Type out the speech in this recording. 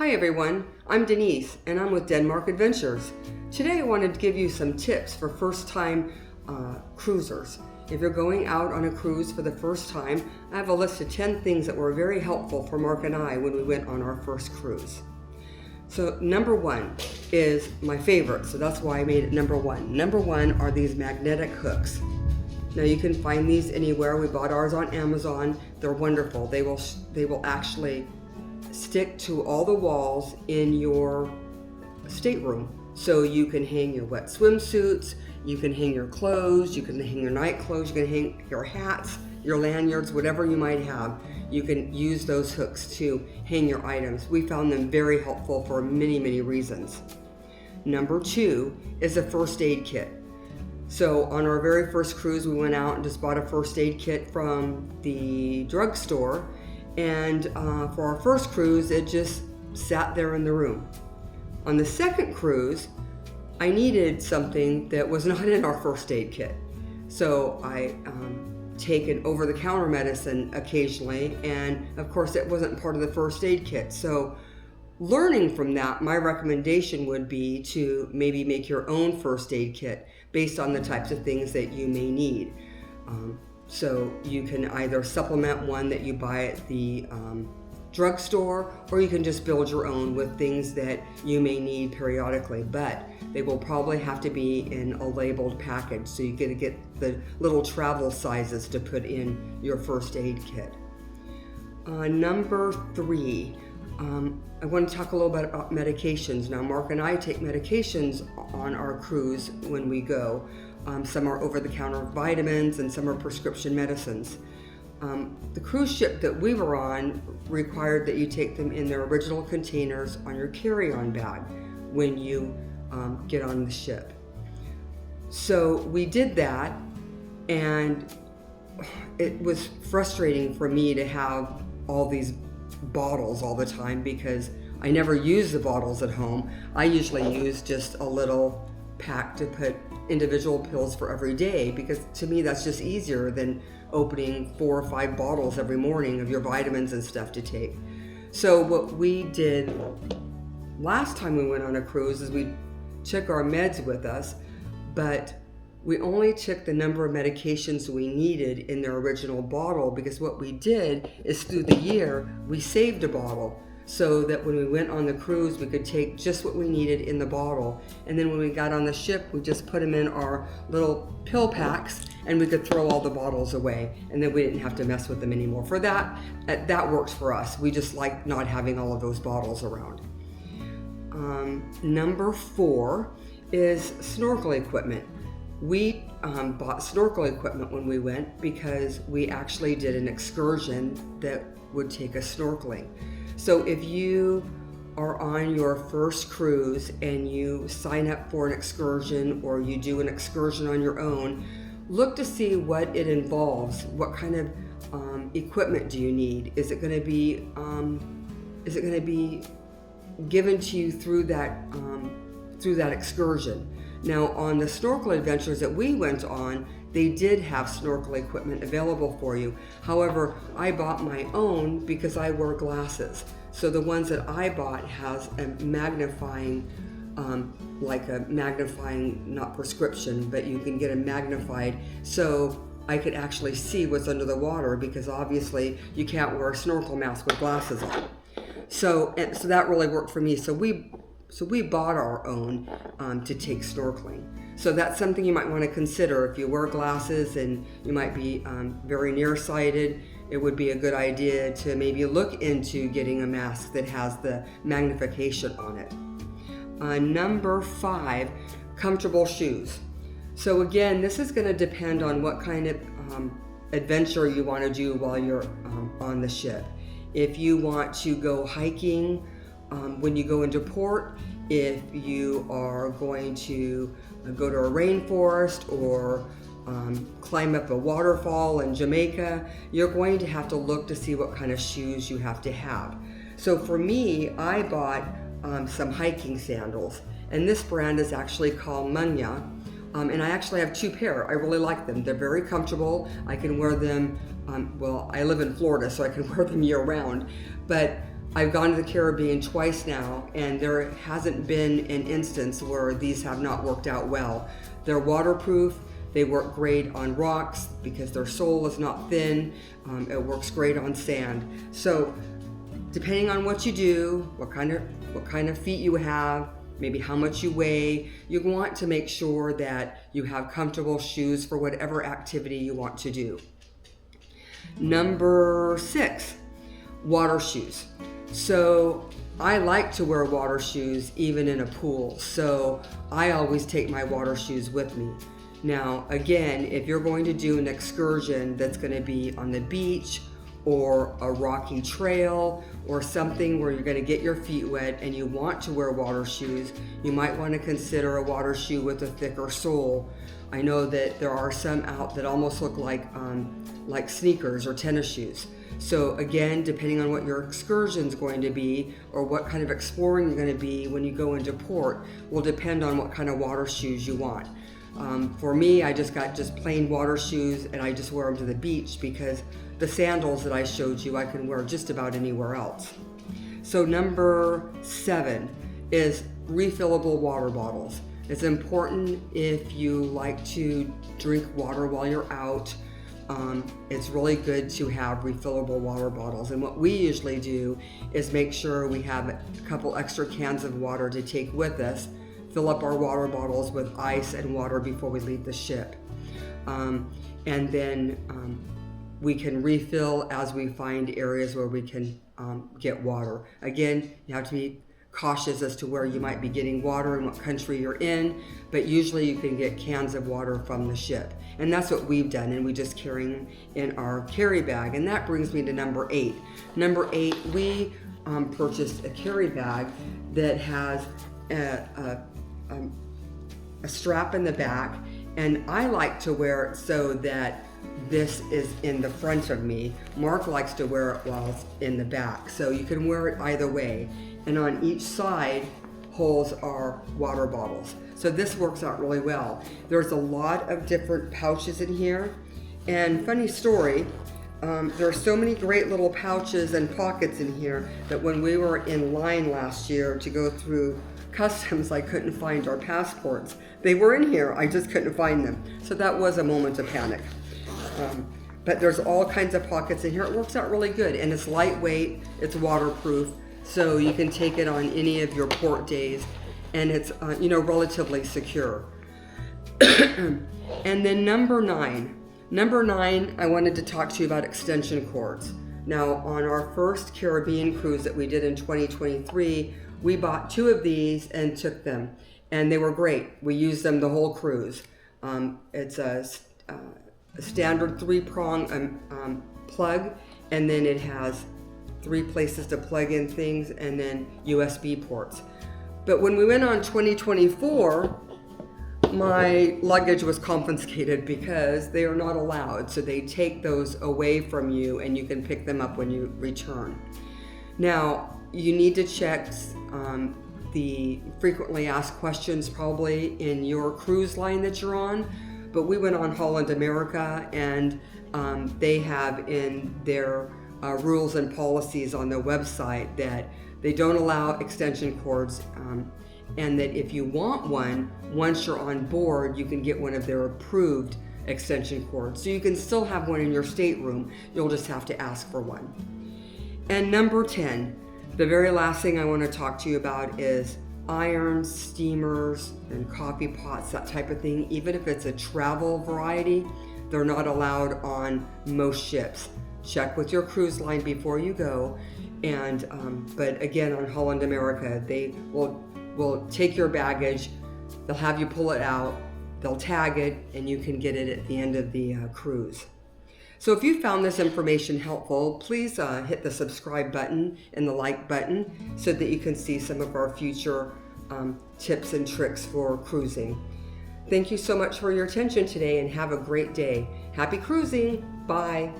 Hi everyone, I'm Denise and I'm with Denmark Adventures. Today I wanted to give you some tips for first-time cruisers. If you're going out on a cruise for the first time, I have a list of 10 things that were very helpful for Mark and I when we went on our first cruise. So number one is my favorite, so that's why I made it number one. Number one are these magnetic hooks. Now you can find these anywhere. We bought ours on Amazon. They're wonderful. They will actually stick to all the walls in your stateroom. So you can hang your wet swimsuits, you can hang your clothes, you can hang your night clothes, you can hang your hats, your lanyards, whatever you might have. You can use those hooks to hang your items. We found them very helpful for many, many reasons. Number two is a first aid kit. So on our very first cruise, we went out and just bought a first aid kit from the drugstore. And for our first cruise, it just sat there in the room. On the second cruise, I needed something that was not in our first aid kit. So I take an over-the-counter medicine occasionally, and of course it wasn't part of the first aid kit. So learning from that, my recommendation would be to maybe make your own first aid kit based on the types of things that you may need. So you can either supplement one that you buy at the drugstore, or you can just build your own with things that you may need periodically, but they will probably have to be in a labeled package, so you get to get the little travel sizes to put in your first aid kit. Number three, I want to talk a little bit about medications. Now, Mark and I take medications on our cruise when we go. Some are over-the-counter vitamins and some are prescription medicines. The cruise ship that we were on required that you take them in their original containers on your carry-on bag when you get on the ship. So we did that, and it was frustrating for me to have all these bottles all the time because I never use the bottles at home. I usually use just a little pack to put individual pills for every day, because to me that's just easier than opening 4 or 5 bottles every morning of your vitamins and stuff to take. So what we did last time we went on a cruise is we took our meds with us, but we only took the number of medications we needed in their original bottle, because what we did is through the year we saved a bottle so that when we went on the cruise we could take just what we needed in the bottle, and then when we got on the ship we just put them in our little pill packs and we could throw all the bottles away, and then we didn't have to mess with them anymore. For that works for us. We just like not having all of those bottles around. Number 4 is snorkel equipment. We bought snorkel equipment when we went because we actually did an excursion that would take us snorkeling. So if you are on your first cruise and you sign up for an excursion, or you do an excursion on your own, look to see what it involves. What kind of equipment do you need? Is it going to be given to you through that excursion? Now, on the snorkel adventures that we went on, they did have snorkel equipment available for you. However, I bought my own because I wear glasses. So the ones that I bought has a magnifying, not prescription, but you can get a magnified, so I could actually see what's under the water, because obviously you can't wear a snorkel mask with glasses on. So that really worked for me. So we bought our own to take snorkeling. So that's something you might want to consider. If you wear glasses and you might be very nearsighted, it would be a good idea to maybe look into getting a mask that has the magnification on it. Number 5, comfortable shoes. So again, this is going to depend on what kind of adventure you want to do while you're on the ship. If you want to go hiking when you go into port, if you are going to go to a rainforest or climb up a waterfall in Jamaica, you're going to have to look to see what kind of shoes you have to have. So for me, I bought some hiking sandals, and this brand is actually called Munya, and I actually have 2 pair. I really like them. They're very comfortable. I can wear them, well, I live in Florida, so I can wear them year round, but I've gone to the Caribbean twice now, and there hasn't been an instance where these have not worked out well. They're waterproof. They work great on rocks because their sole is not thin. It works great on sand. So depending on what you do, what kind of feet you have, maybe how much you weigh, you want to make sure that you have comfortable shoes for whatever activity you want to do. Number 6, water shoes. So I like to wear water shoes even in a pool, so I always take my water shoes with me. Now, again, if you're going to do an excursion that's going to be on the beach or a rocky trail or something where you're going to get your feet wet and you want to wear water shoes, you might want to consider a water shoe with a thicker sole. I know that there are some out that almost look like sneakers or tennis shoes. So again, depending on what your excursion is going to be or what kind of exploring you're going to be when you go into port will depend on what kind of water shoes you want. For me, I just got plain water shoes and I just wear them to the beach because the sandals that I showed you I can wear just about anywhere else. So number 7 is refillable water bottles. It's important if you like to drink water while you're out. It's really good to have refillable water bottles. And what we usually do is make sure we have a couple extra cans of water to take with us, fill up our water bottles with ice and water before we leave the ship. And then we can refill as we find areas where we can get water. Again, you have to be cautious as to where you might be getting water and what country you're in, but usually you can get cans of water from the ship. And that's what we've done, and we just carry them in our carry bag. And that brings me to number 8. Number 8, we purchased a carry bag that has a strap in the back, and I like to wear it so that this is in the front of me. Mark likes to wear it while it's in the back, so you can wear it either way. And on each side holes are water bottles. So this works out really well. There's a lot of different pouches in here, and funny story, there are so many great little pouches and pockets in here that when we were in line last year to go through customs, I couldn't find our passports. They were in here, I just couldn't find them. So that was a moment of panic. But there's all kinds of pockets in here. It works out really good, and it's lightweight, it's waterproof, so you can take it on any of your port days, and it's relatively secure. And then number 9, I wanted to talk to you about extension cords. Now, on our first Caribbean cruise that we did in 2023, we bought 2 of these and took them, and they were great. We used them the whole cruise. It's a standard 3-prong plug, and then it has 3 places to plug in things, and then USB ports. But when we went on 2024, my luggage was confiscated because they are not allowed. So they take those away from you and you can pick them up when you return. Now, you need to check the frequently asked questions probably in your cruise line that you're on. But we went on Holland America, and they have in their rules and policies on their website that they don't allow extension cords, and that if you want one, once you're on board, you can get one of their approved extension cords. So you can still have one in your stateroom, you'll just have to ask for one. And number 10, the very last thing I want to talk to you about is irons, steamers, and coffee pots, that type of thing. Even if it's a travel variety, they're not allowed on most ships. Check with your cruise line before you go. And but again, on Holland America, they will take your baggage, they'll have you pull it out, they'll tag it, and you can get it at the end of the cruise. So if you found this information helpful, please hit the subscribe button and the like button so that you can see some of our future tips and tricks for cruising. Thank you so much for your attention today, and have a great day. Happy cruising. Bye.